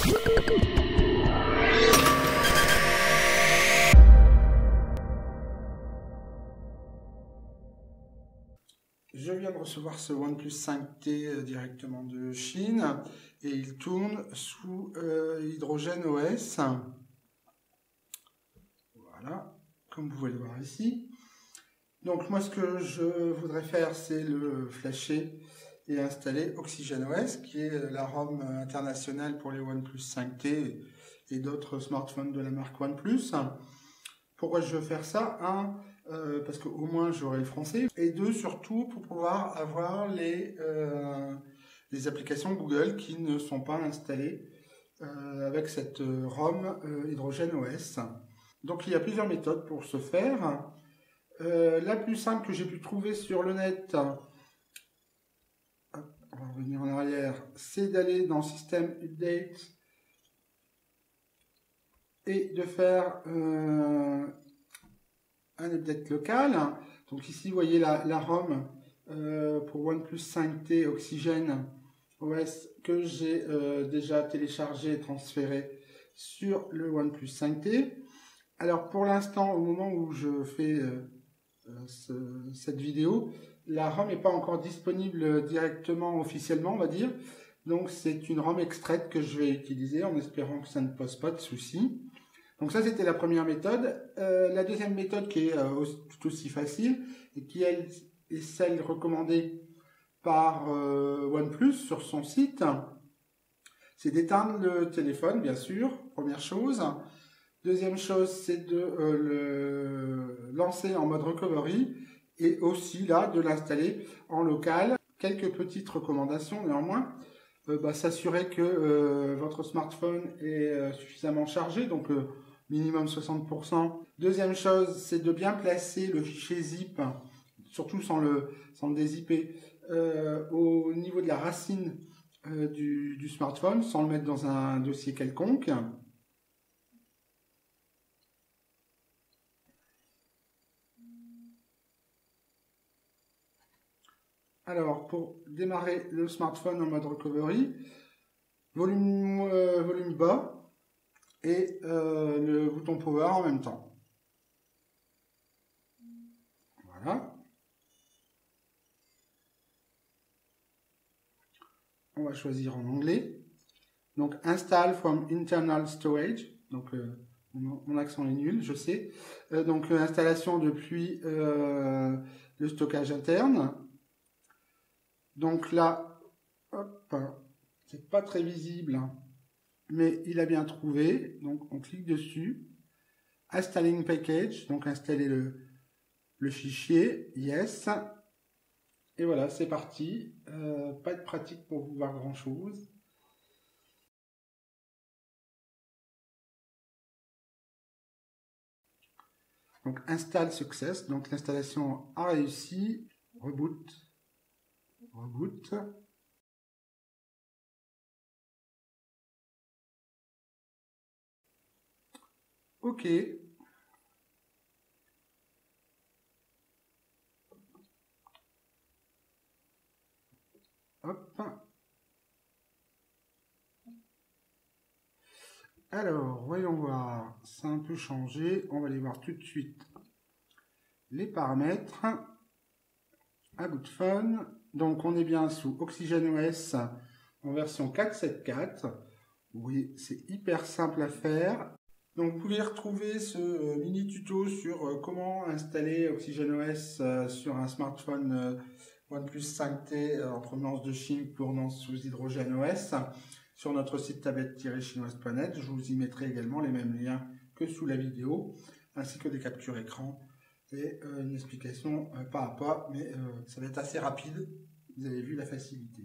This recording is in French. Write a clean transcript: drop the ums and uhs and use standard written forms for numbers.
Je viens de recevoir ce OnePlus 5T directement de Chine et il tourne sous Hydrogène OS. Voilà, comme vous pouvez le voir ici. Donc moi ce que je voudrais faire, c'est le flasher et installer OxygenOS, qui est la ROM internationale pour les OnePlus 5T et d'autres smartphones de la marque OnePlus. Pourquoi je veux faire ça? Parce qu'au moins j'aurai le français, et deux, surtout pour pouvoir avoir les applications Google qui ne sont pas installées avec cette ROM Hydrogène OS. Donc il y a plusieurs méthodes pour ce faire. La plus simple que j'ai pu trouver sur le net, on va revenir en arrière, c'est d'aller dans System Update et de faire un update local. Donc ici vous voyez la ROM pour OnePlus 5T Oxygène OS que j'ai déjà téléchargé et transféré sur le OnePlus 5T. Alors pour l'instant, au moment où je fais cette vidéo, la ROM n'est pas encore disponible directement officiellement, on va dire. Donc c'est une ROM extraite que je vais utiliser en espérant que ça ne pose pas de soucis. Donc ça, c'était la première méthode. La deuxième méthode, qui est tout aussi facile et qui est celle recommandée par OnePlus sur son site, c'est d'éteindre le téléphone, bien sûr, première chose. Deuxième chose, c'est de le lancer en mode recovery et aussi là de l'installer en local. Quelques petites recommandations néanmoins. S'assurer que votre smartphone est suffisamment chargé, donc minimum 60%. Deuxième chose, c'est de bien placer le fichier zip, surtout sans le dézipper, au niveau de la racine du smartphone, sans le mettre dans un dossier quelconque. Alors, pour démarrer le smartphone en mode recovery, volume bas et le bouton power en même temps. Voilà. On va choisir en anglais. Donc, install from internal storage. Donc, mon accent est nul, je sais. Donc, installation depuis le stockage interne. Donc là, hop, c'est pas très visible, hein, mais il a bien trouvé. Donc, on clique dessus. Installing package, donc installer le fichier. Yes. Et voilà, c'est parti. Pas de pratique pour vous voir grand chose. Donc install success, donc l'installation a réussi. Reboot. Reboot. OK. Hop. Alors, voyons voir. Ça a un peu changé. On va aller voir tout de suite les paramètres. À bout de fun. Donc, on est bien sous OxygenOS en version 4.7.4. Oui, c'est hyper simple à faire. Donc, vous pouvez retrouver ce mini tuto sur comment installer OxygenOS sur un smartphone OnePlus 5T en provenance de Chine tournant sous HydrogèneOS sur notre site tablette-chinoise.net. Je vous y mettrai également les mêmes liens que sous la vidéo, ainsi que des captures écran et une explication pas à pas, mais ça va être assez rapide. Vous avez vu la facilité.